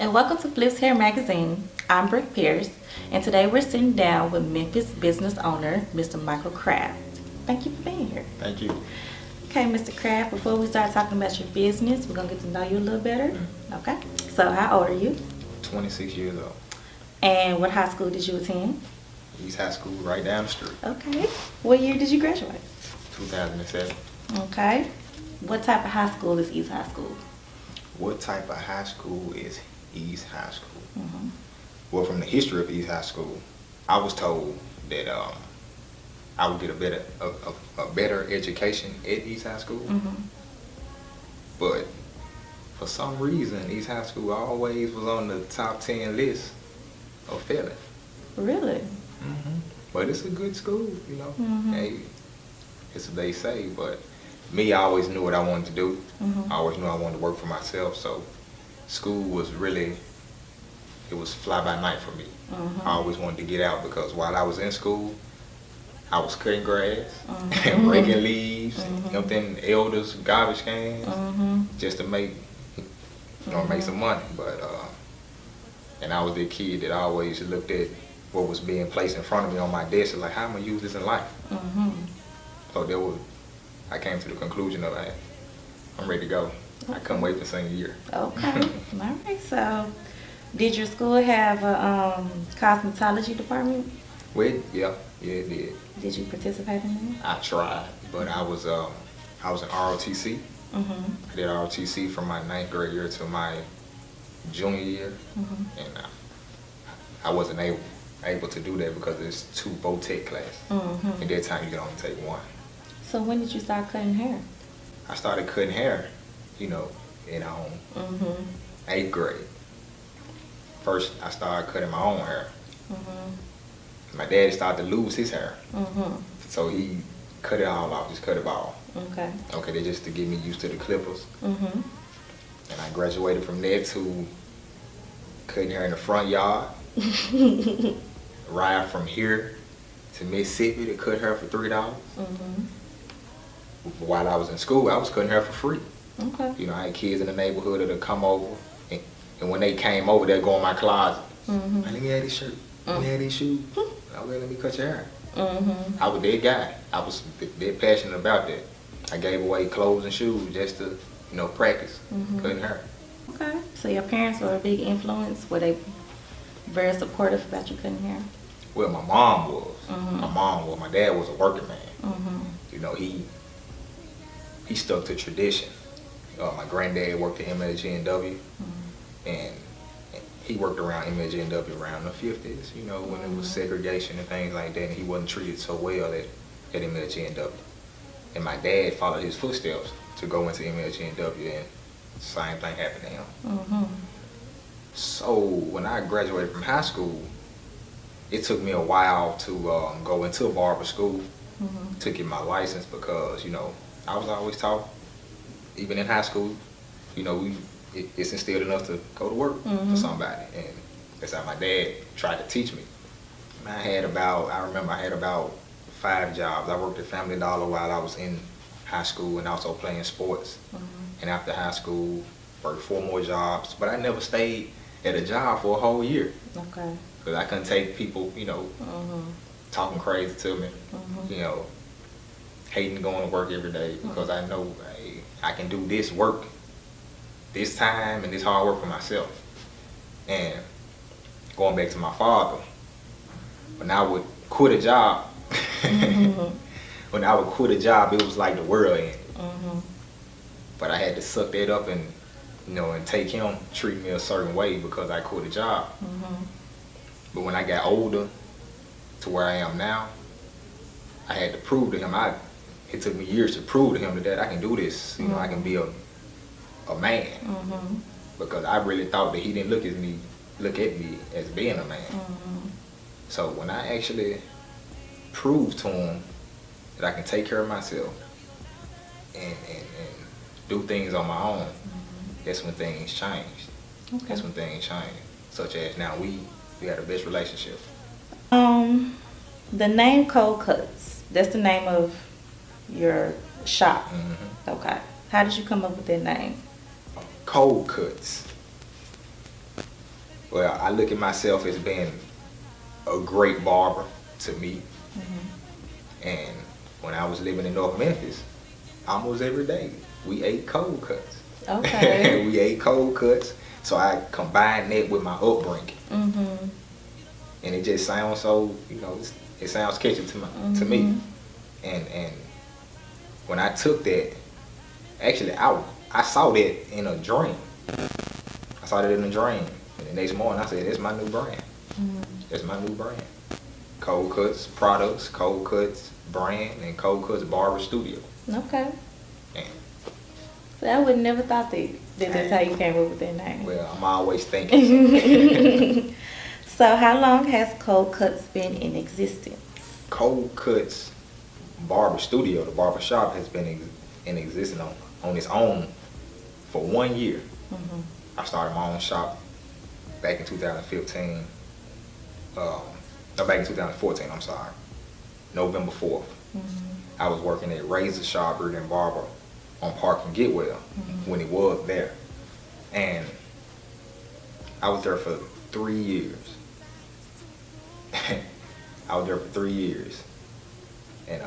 and welcome to FlipsHair Magazine. I'm Brooke Pierce, and today we're sitting down with Memphis business owner, Mr. Michael Kraft. Thank you for being here. Thank you. Okay, Mr. Kraft, before we start talking about your business, we're going to get to know you a little better. Okay, so how old are you? 26 years old. And what high school did you attend? East High School right down the street. Okay, what year did you graduate? 2007. Okay, what type of high school is East High School? What type of high school is East High School? Mm-hmm. Well, from the history of East High School, I was told that I would get a better education at East High School. Mm-hmm. But for some reason, East High School always was on the top 10 list of failing. Really? Mm-hmm. But it's a good school, you know. Mm-hmm. Hey, it's what they say. But me, I always knew what I wanted to do. Mm-hmm. I always knew I wanted to work for myself. So school was really, it was fly by night for me. Mm-hmm. I always wanted to get out because while I was in school, I was cutting grass Mm-hmm. and raking leaves, Mm-hmm. emptying elders' garbage cans, Mm-hmm. just to make, make some money. But and I was the kid that always looked at what was being placed in front of me on my desk, like, how am I gonna use this in life? Mm-hmm. So I came to the conclusion of, hey, I'm ready to go. I couldn't wait for senior year. Okay. All right. So, did your school have a cosmetology department? Well, yeah, it did. Did you participate in that? I tried, but I was in ROTC. Mm-hmm. I did ROTC from my 9th grade year to my junior year, Mm-hmm. and I wasn't able to do that because there's 2 Botech classes. Mm-hmm. At that time, you could only take 1. So when did you start cutting hair? I started cutting hair, in Mm-hmm. 8th grade. First, I started cutting my own hair. Mm-hmm. My daddy started to lose his hair, Mm-hmm. so he cut it all off, just cut it all. Okay. Okay, they just to get me used to the clippers. Mm-hmm. And I graduated from there to cutting hair in the front yard. Ride from here to Mississippi to cut hair for $3. Mm-hmm. While I was in school, I was cutting hair for free. Okay. You know, I had kids in the neighborhood that would come over, and when they came over, they'd go in my closet. Mm-hmm. Let me have this shirt. Let me have these shoes. Okay, let me cut your hair. Mm-hmm. I was that guy. I was that passionate about that. I gave away clothes and shoes just to, practice cutting hair. Okay. So your parents were a big influence? Were they very supportive about you cutting hair? Well, my mom was. Mhm. My mom was. My dad was a working man. Mm-hmm. He stuck to tradition. My granddad worked at MLGNW, and he worked around MLGNW around the 50s, when it was segregation and things like that, and he wasn't treated so well at MLGNW. And my dad followed his footsteps to go into MLGNW, and the same thing happened to him. Mm-hmm. So when I graduated from high school, it took me a while to go into a barber school Mm-hmm. to get my license because, I was always taught, even in high school, it's instilled enough to go to work for somebody. And that's how my dad tried to teach me. And I remember I had about 5 jobs. I worked at Family Dollar while I was in high school and also playing sports. And after high school, worked 4 more jobs. But I never stayed at a job for a whole year. Okay. Because I couldn't take people, talking crazy to me, hating going to work every day because I know, hey, I can do this work, this time, and this hard work for myself. And going back to my father, when I would quit a job, it was like the world ended. But I had to suck that up and, and take him treat me a certain way because I quit a job. But when I got older, to where I am now, I had to prove to him, it took me years to prove to him that I can do this, I can be a man. Because I really thought that he didn't look at me as being a man. So when I actually proved to him that I can take care of myself and do things on my own, that's when things changed. Okay. That's when things changed. Such as now we had the best relationship. The name Coldcutz, that's the name of your shop. Okay. How did you come up with that name? Coldcutz. Well, I look at myself as being a great barber to me. And when I was living in North Memphis, almost every day we ate cold cuts. Okay. We ate cold cuts. So I combined that with my upbringing. And it just sounds so, it sounds catchy to me. And when I took that, actually I saw that in a dream. I saw that in a dream. And the next morning I said, that's my new brand. That's my new brand. Coldcutz Products, Coldcutz Brand, and Coldcutz Barber Studio. Okay. And, So I would never thought that's how you came up with that name. well, I'm always thinking. So how long has Coldcutz been in existence? Coldcutz Barber Studio, the barber shop, has been in existence on its own for 1 year. I started my own shop back in 2015. Back in 2014, I'm sorry. November 4th. I was working at Razor Shop and Barber on Park and Getwell when it was there. And I was there for 3 years. I was there for 3 years. And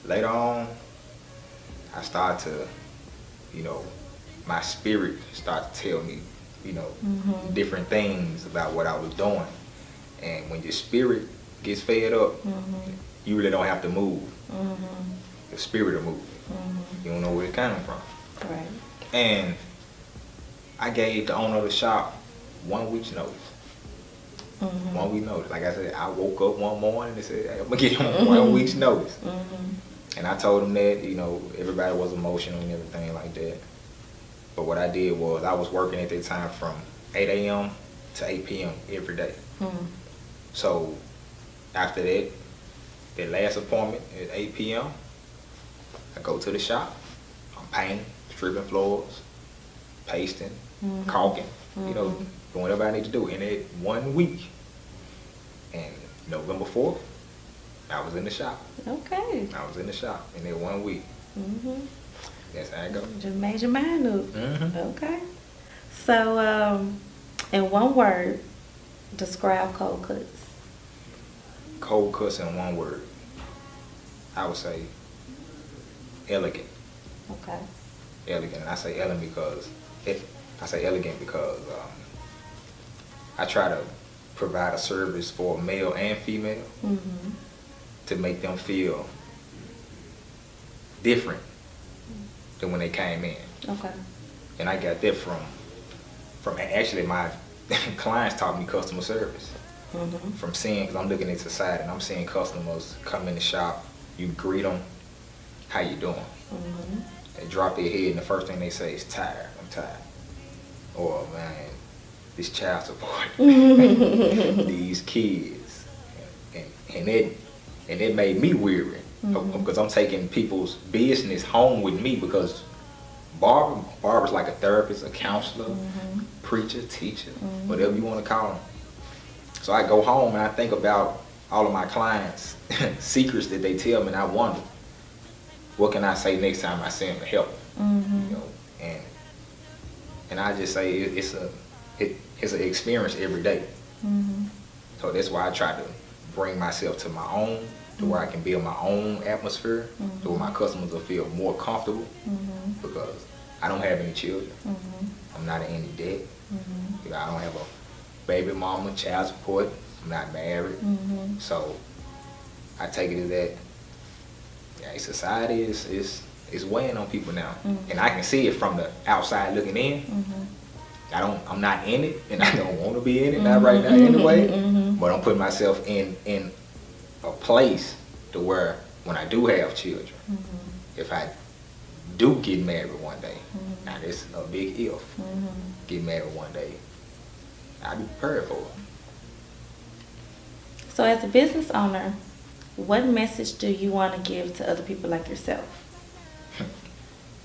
later on, I started to, my spirit started to tell me, different things about what I was doing. And when your spirit gets fed up, you really don't have to move. Your spirit will move. You don't know where it's coming from. Right. And I gave the owner of the shop 1 week's notice. 1 week notice. Like I said, I woke up one morning and said, hey, I'm going to give him 1 week's notice. And I told him that, everybody was emotional and everything like that. But what I did was I was working at that time from 8 a.m. to 8 p.m. every day. So after that last appointment at 8 p.m., I go to the shop. I'm painting, stripping floors, pasting, caulking, doing whatever I need to do. And that 1 week, and November 4th, I was in the shop. Okay. I was in the shop in that 1 week. That's how it goes. Just made your mind up. Okay. So, in one word, describe Coldcutz. Coldcutz in one word. I would say elegant. Okay. Elegant. And I say elegant because I try to provide a service for male and female to make them feel different than when they came in. Okay. And I got that from actually my clients taught me customer service. From seeing, because I'm looking at society and I'm seeing customers come in the shop, you greet them, how you doing? They drop their head and the first thing they say is tired, I'm tired. Or man, this child support, these kids. And it made me weary because I'm taking people's business home with me because barber's like a therapist, a counselor, preacher, teacher, whatever you want to call them. So I go home and I think about all of my clients' secrets that they tell me, and I wonder, what can I say next time I see them to help them? And I just say it's an experience every day. So that's why I try to bring myself to my own, to where I can build my own atmosphere, to where my customers will feel more comfortable, because I don't have any children. I'm not in any debt. I don't have a baby mama, child support. I'm not married. So I take it as that society is weighing on people now. And I can see it from the outside looking in. I'm not in it, and I don't want to be in it, not right now anyway. But I'm putting myself in a place to where when I do have children, if I do get married one day, now this is a big if, get married one day, I'll be prepared for it. So as a business owner, what message do you want to give to other people like yourself?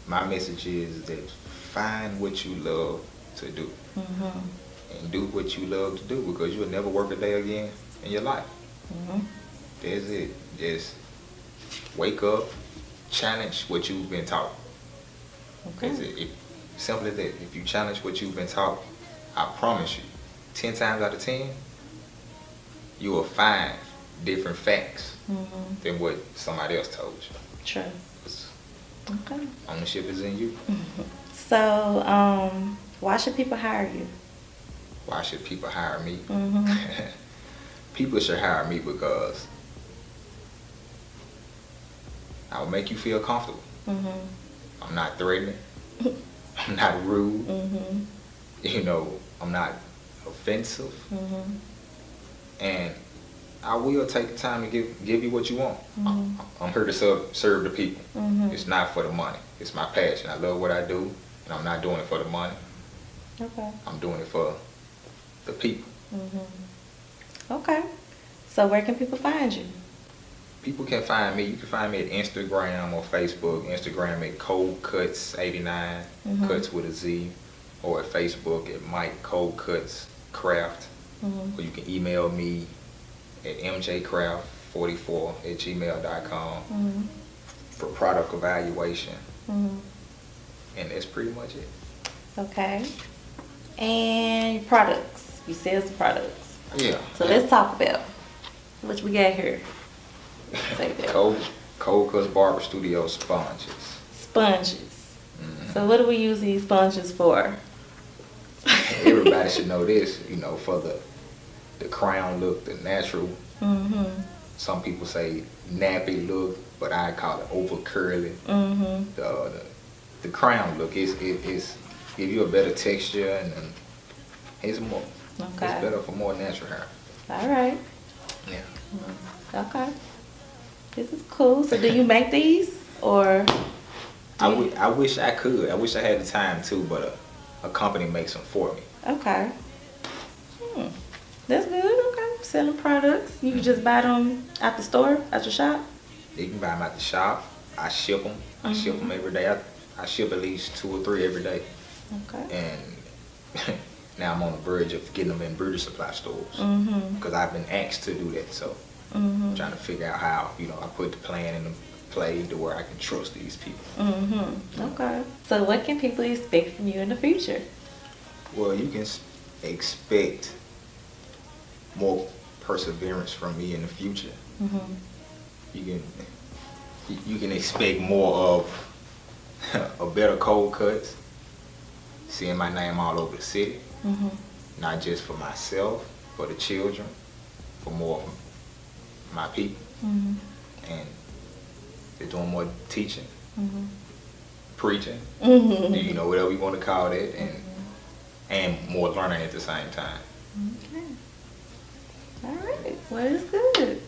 My message is that find what you love to do. And do what you love to do, because you'll never work a day again in your life. That's it. Just wake up, challenge what you've been taught. Okay. That's it. Simple as that. If you challenge what you've been taught, I promise you, 10 times out of 10, you will find different facts than what somebody else told you. True. Okay. Ownership is in you. So, why should people hire you? Why should people hire me? People should hire me because I will make you feel comfortable. I'm not threatening. I'm not rude. You know, I'm not offensive. And I will take the time to give you what you want. I'm here to serve the people. It's not for the money. It's my passion. I love what I do, and I'm not doing it for the money. Okay. I'm doing it for the people. Okay. So where can people find you? People can find me. You can find me at Instagram or Facebook. Instagram at Coldcutz89, Cuts with a Z, or at Facebook at Mike Coldcutz Craft. Or you can email me at mjcraft44@gmail.com for product evaluation. And that's pretty much it. Okay. And your products. You sell some products. Yeah. So let's talk about what we got here. Say that. Coldcutz Barber Studio sponges. Sponges. So what do we use these sponges for? Everybody should know this, you know, for the crown look, the natural. Some people say nappy look, but I call it over curly. The crown look is give you a better texture, and it's more. It's better for more natural hair. All right. Yeah. Okay. This is cool. So do you make these, or? I wish I could. I wish I had the time to, but a company makes them for me. Okay. That's good. Okay. Selling products. You can just buy them at the store, at your shop? You can buy them at the shop. I ship them. I ship them every day. I ship at least 2 or 3 every day. Okay. And now I'm on the verge of getting them in beauty supply stores. Because I've been asked to do that. So I'm trying to figure out how, you know, I put the plan in play to where I can trust these people. Okay. So what can people expect from you in the future? Well, you can expect more perseverance from me in the future. You can expect more of a better Coldcutz, seeing my name all over the city, not just for myself, for the children, for more of my people, and they're doing more teaching, preaching, you know, whatever you want to call it, and more learning at the same time. Okay. All right. Well, it's good.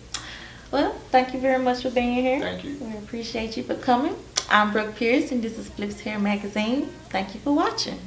Well, thank you very much for being here. Thank you. We appreciate you for coming. I'm Brooke Pierce, and this is FlipsHair Magazine. Thank you for watching.